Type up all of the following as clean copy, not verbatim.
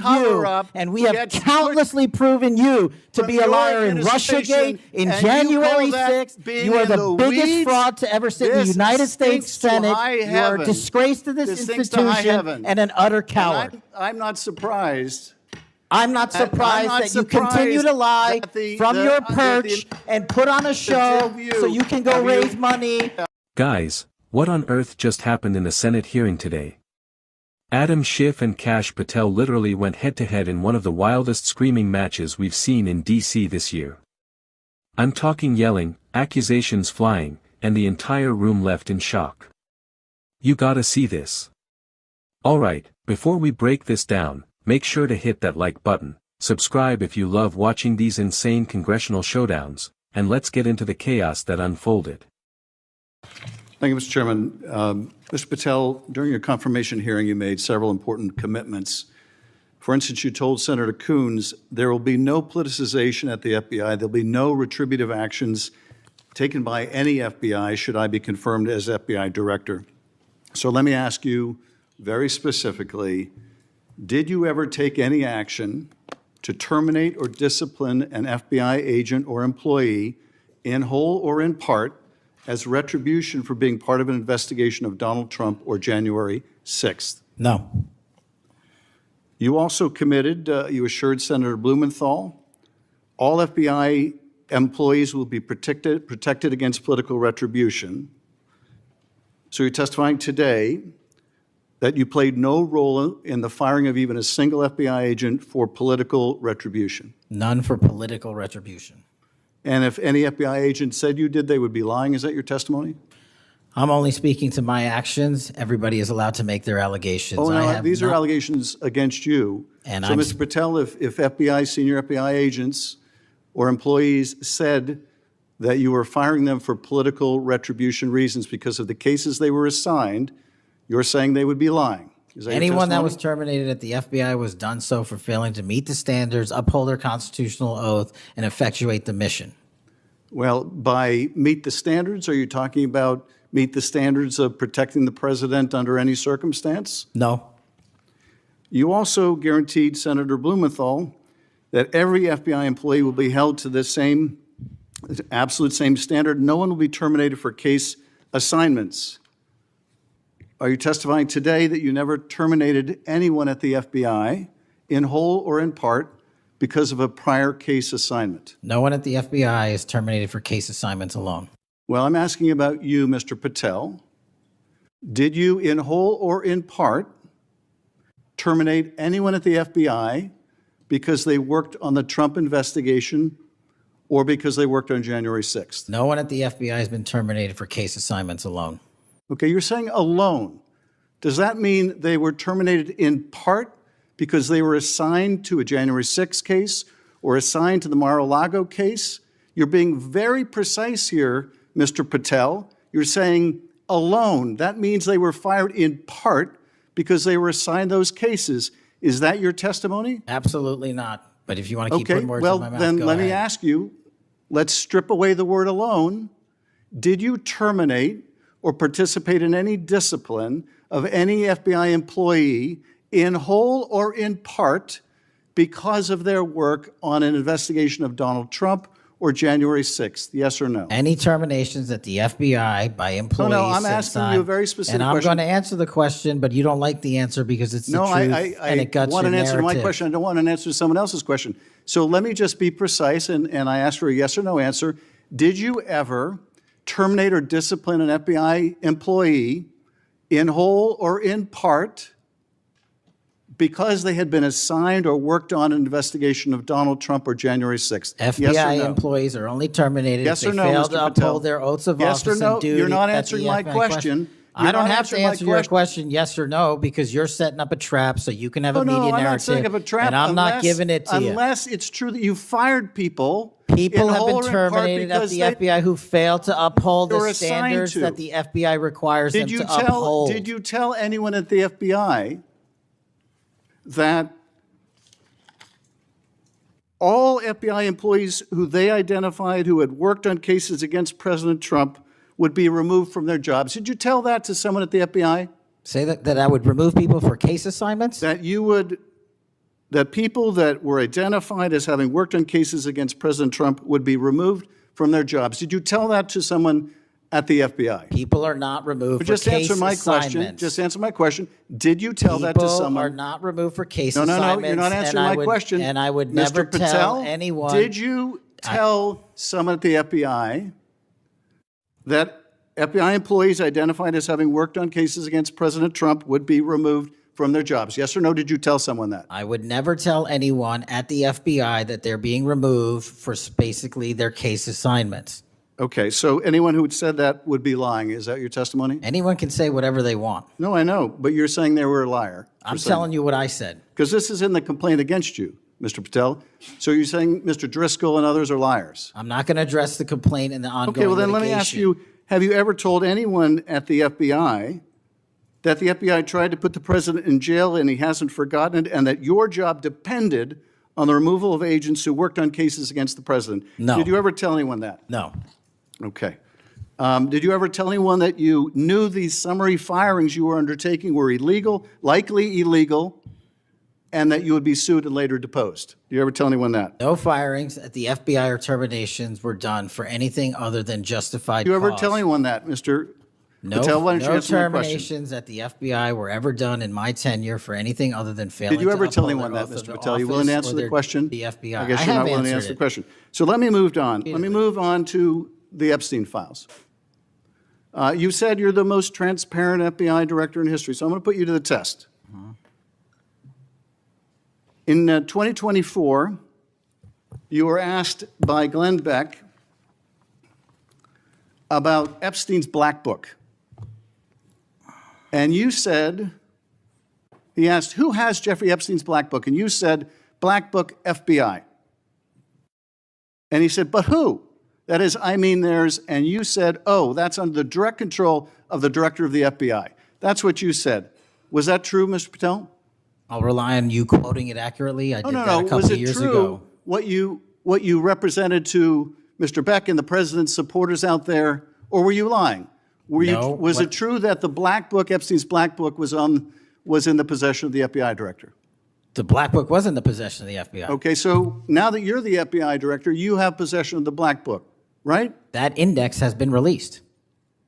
you, and we have countlessly proven you to be a liar in Russiagate, in January 6th. You are the biggest fraud to ever sit in the United States Senate. You are a disgrace to this institution and an utter coward. I'm not surprised. I'm not surprised that you continue to lie from your perch and put on a show so you can go raise money. Guys, what on earth just happened in the Senate hearing today? Adam Schiff and Kash Patel literally went head-to-head in one of the wildest screaming matches we've seen in D.C. this year. I'm talking yelling, accusations flying, and the entire room left in shock. You gotta see this. Alright, before we break this down, make sure to hit that like button, subscribe if you love watching these insane congressional showdowns, and let's get into the chaos that unfolded. Thank you, Mr. Chairman. Mr. Patel, during your confirmation hearing, you made several important commitments. For instance, you told Senator Coons there will be no politicization at the FBI. There'll be no retributive actions taken by any FBI should I be confirmed as FBI director. So let me ask you very specifically, did you ever take any action to terminate or discipline an FBI agent or employee in whole or in part as retribution for being part of an investigation of Donald Trump or January 6th? No. You also committed, you assured Senator Blumenthal, all FBI employees will be protected against political retribution. So you're testifying today that you played no role in the firing of even a single FBI agent for political retribution. None for political retribution. And if any FBI agent said you did, they would be lying. Is that your testimony? I'm only speaking to my actions. Everybody is allowed to make their allegations. Oh, no, these are allegations against you. And so, Mr. Patel, if FBI, senior FBI agents or employees said that you were firing them for political retribution reasons because of the cases they were assigned, you're saying they would be lying. Is that anyone that was terminated at the FBI was done so for failing to meet the standards, uphold their constitutional oath, and effectuate the mission. Well, by meet the standards, are you talking about meet the standards of protecting the president under any circumstance? No. You also guaranteed Senator Blumenthal that every FBI employee will be held to the same, absolute same standard. No one will be terminated for case assignments. Are you testifying today that you never terminated anyone at the FBI, in whole or in part, because of a prior case assignment? No one at the FBI is terminated for case assignments alone. Well, I'm asking about you, Mr. Patel. Did you, in whole or in part, terminate anyone at the FBI because they worked on the Trump investigation or because they worked on January 6th? No one at the FBI has been terminated for case assignments alone. Okay, you're saying alone. Does that mean they were terminated in part because they were assigned to a January 6th case or assigned to the Mar-a-Lago case? You're being very precise here, Mr. Patel. You're saying alone. That means they were fired in part because they were assigned those cases. Is that your testimony? Absolutely not. But if you want to keep putting words in my mouth, then go let ahead. me ask you, let's strip away the word alone. Did you terminate or participate in any discipline of any FBI employee in whole or in part because of their work on an investigation of Donald Trump or January 6th? Yes or no? Any terminations at the FBI by employees? No, I'm asking you a very specific question. And I'm going to answer the question, but you don't like the answer because it's the truth and it guts want your an answer to my narrative. question. I don't want an answer to someone else's question. So let me just be precise, and I ask for a yes or no answer. Did you ever terminate or discipline an FBI employee in whole or in part because they had been assigned or worked on an investigation of Donald Trump or January 6th? FBI employees are only terminated if they fail to uphold their oaths of office and duty. You're not answering my question. I don't have to answer your question yes or no because you're setting up a trap so you can have a media narrative. I'm not setting up a trap. And I'm not giving it to you. Unless it's true that you fired people. People have been terminated at the FBI who failed to uphold the standards that the FBI requires them to uphold. Did you tell anyone at the FBI that all FBI employees who they identified who had worked on cases against President Trump would be removed from their jobs? Did you tell that to someone at the FBI? Say that I would remove people for case assignments? That you would that people that were identified as having worked on cases against President Trump would be removed from their jobs. Did you tell that to someone at the FBI? People are not removed But for just case answer my assignments. question. Just answer my question. Did you tell that to someone? People are not removed for case No, assignments. you're not answering my question. And I would Mr. never Patel, tell anyone. Did you tell someone at the FBI that FBI employees identified as having worked on cases against President Trump would be removed from their jobs? Yes or no, did you tell someone that? I would never tell anyone at the FBI that they're being removed for basically their case assignments. Okay, so anyone who said that would be lying. Is that your testimony? Anyone can say whatever they want. No, I know, but you're saying they were a liar. I'm telling you what I said. Because this is in the complaint against you, Mr. Patel. So you're saying Mr. Driscoll and others are liars? I'm not going to address the complaint and the ongoing Okay, well then let me ask you, have you ever told anyone at the FBI that the FBI tried to put the president in jail and he hasn't forgotten it, and that your job depended on the removal of agents who worked on cases against the president? No. Did you ever tell anyone that? No. Okay. Did you ever tell anyone that you knew these summary firings you were undertaking were illegal, likely illegal, and that you would be sued and later deposed? Did you ever tell anyone that? No firings at the FBI or terminations were done for anything other than justified Did you ever cause. tell anyone that, Mr. No, Patel? Why don't you no answer my question? terminations at the FBI were ever done in my tenure for anything other than failing Did you ever to tell uphold anyone their that, oath of Mr. Patel? You willing to office answer or the question? The FBI. I guess you're not willing to answer the question. So let me move on. Let me move on to the Epstein files. You said you're the most transparent FBI director in history, so I'm going to put you to the test. In 2024, you were asked by Glenn Beck about Epstein's Black Book. And you said, he asked, who has Jeffrey Epstein's Black Book? And you said, Black Book, FBI. And he said, but who? That is, I mean theirs. And you said, oh, that's under the direct control of the director of the FBI. That's what you said. Was that true, Mr. Patel? I'll rely on you quoting it accurately. I did that a couple Was of it years true ago. what you represented to Mr. Beck and the president's supporters out there, or were you lying? Was it true that the Black Book, Epstein's Black Book, was in the possession of the FBI director? The Black Book was in the possession of the FBI. Okay, so now that you're the FBI director, you have possession of the Black Book, right? That index has been released.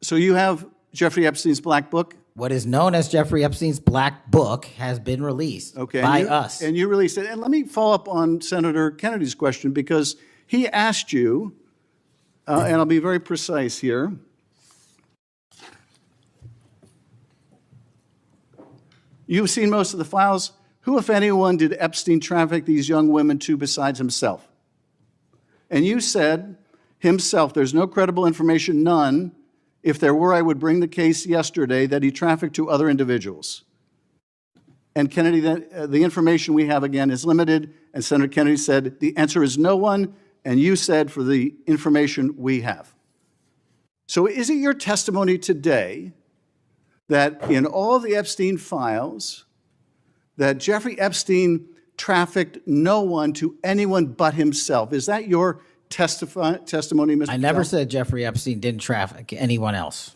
So you have Jeffrey Epstein's Black Book? What is known as Jeffrey Epstein's Black Book has been released by us. And you released it. And let me follow up on Senator Kennedy's question, because he asked you, and I'll be very precise here. You've seen most of the files. Who, if anyone, did Epstein traffic these young women to besides himself? And you said, himself. There's no credible information, none. If there were, I would bring the case yesterday that he trafficked to other individuals. And Kennedy, the information we have, again, is limited. And Senator Kennedy said, the answer is no one. And you said, for the information we have. So is it your testimony today that in all the Epstein files, that Jeffrey Epstein trafficked no one to anyone but himself? Is that your testimony, Mr. I never said Jeffrey Epstein didn't traffic anyone else.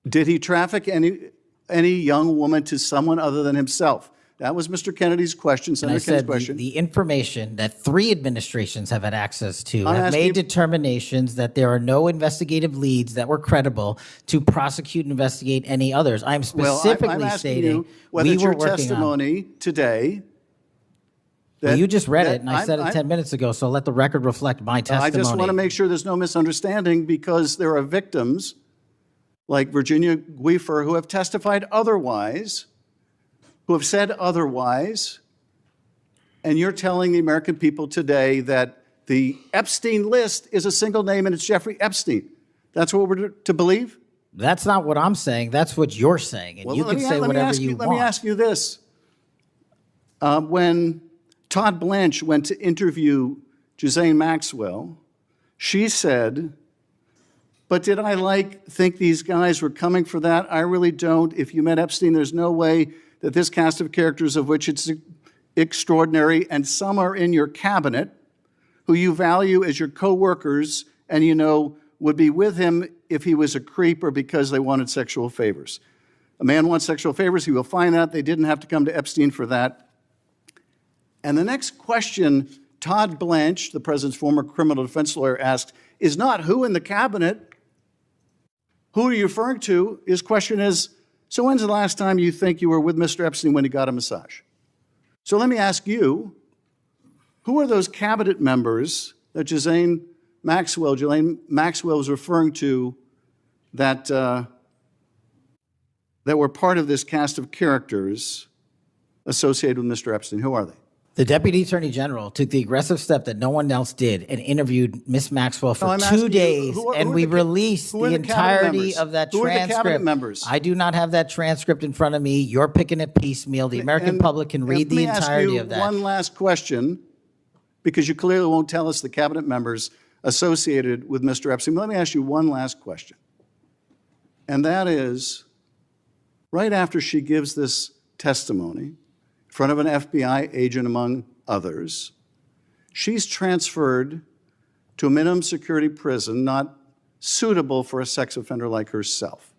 Did he traffic any young woman to someone other than himself? That was Mr. Kennedy's question, Senator Kennedy's question. The information that 3 administrations have had access to I'm have asking made determinations that there are no investigative leads that were credible to prosecute and investigate any others. I'm specifically I'm stating you whether we it's were your working testimony today. Well, you just read it, and I said it 10 minutes ago, so let the record reflect my testimony. I just want to make sure there's no misunderstanding, because there are victims like Virginia Guifer who have testified otherwise, who have said otherwise, and you're telling the American people today that the Epstein list is a single name and it's Jeffrey Epstein. That's what we're to believe? That's not what I'm saying. That's what you're saying, and Well, you can say whatever you want. Let me ask you this. When Todd Blanche went to interview Ghislaine Maxwell, she said, but did I think these guys were coming for that? I really don't. If you met Epstein, there's no way that this cast of characters, of which it's extraordinary, and some are in your cabinet, who you value as your co-workers, and you know would be with him if he was a creep or because they wanted sexual favors. A man wants sexual favors, he will find that. They didn't have to come to Epstein for that. And the next question Todd Blanche, the president's former criminal defense lawyer, asked is not who in the cabinet, who are you referring to? His question is, so when's the last time you think you were with Mr. Epstein when he got a massage? So let me ask you, who are those cabinet members that Ghislaine Maxwell was referring to that, that were part of this cast of characters associated with Mr. Epstein? Who are they? The Deputy Attorney General took the aggressive step that no one else did and interviewed Miss Maxwell for 2 days, and we released the entirety of that transcript. Who are the cabinet members? I do not have that transcript in front of me. You're picking it piecemeal. The American public can read the entirety of that. One last question, because you clearly won't tell us the cabinet members associated with Mr. Epstein. Let me ask you one last question. And that is, right after she gives this testimony, in front of an FBI agent, among others, she's transferred to a minimum security prison not suitable for a sex offender like herself.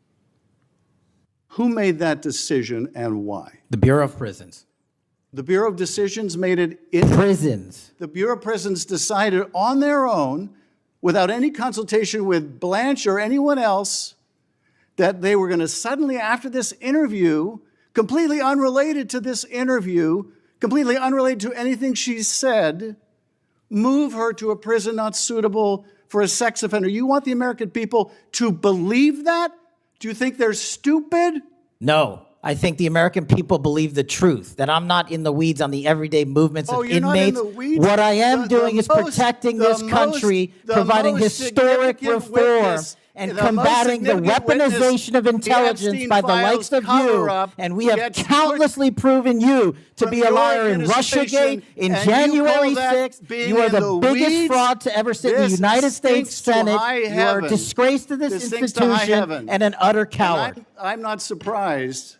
Who made that decision and why? The Bureau of Prisons. The Bureau of Decisions made it in prisons. The Bureau of Prisons decided on their own, without any consultation with Blanche or anyone else, that they were going to suddenly, after this interview, completely unrelated to this interview, completely unrelated to anything she said, move her to a prison not suitable for a sex offender. You want the American people to believe that? Do you think they're stupid? No. I think the American people believe the truth, that I'm not in the weeds on the everyday movements of inmates. Not in the weeds. What I am doing is protecting this country, providing historic reform, and combating the weaponization of intelligence by the likes of you. And we have countlessly proven you to be a liar in Russiagate, in January 6th. You are the biggest fraud to ever sit in the United States Senate. You are a disgrace to this institution and an utter coward. I'm not surprised.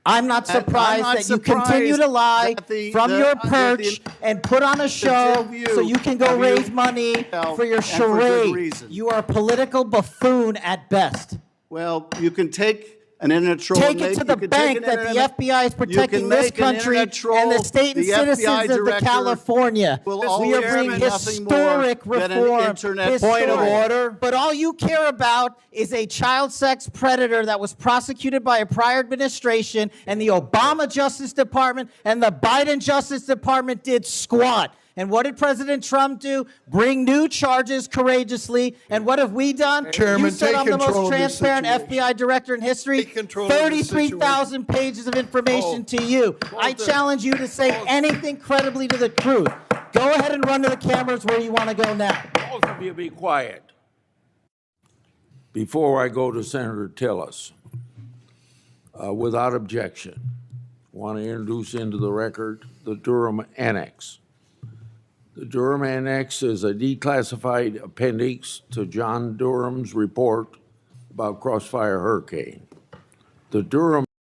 I'm not surprised that you continue to lie from your perch and put on a show so you can go raise money for your charade. You are a political buffoon at best. Well, you can take an internet troll. Take it to the bank that the FBI is protecting this country and the state and citizens of the California. We are bringing historic reform. Point of order. But all you care about is a child sex predator that was prosecuted by a prior administration, and the Obama Justice Department and the Biden Justice Department did squat. And what did President Trump do? Bring new charges courageously. And what have we done? Chairman, you said I'm the most transparent situation. FBI director in history. 33,000 pages of information to you. I challenge you to say anything credibly to the truth. Go ahead and run to the cameras where you want to go now. Both of you be quiet. Before I go to Senator Tillis, without objection, I want to introduce into the record the Durham Annex. The Durham Annex is a declassified appendix to John Durham's report about Crossfire Hurricane. The Durham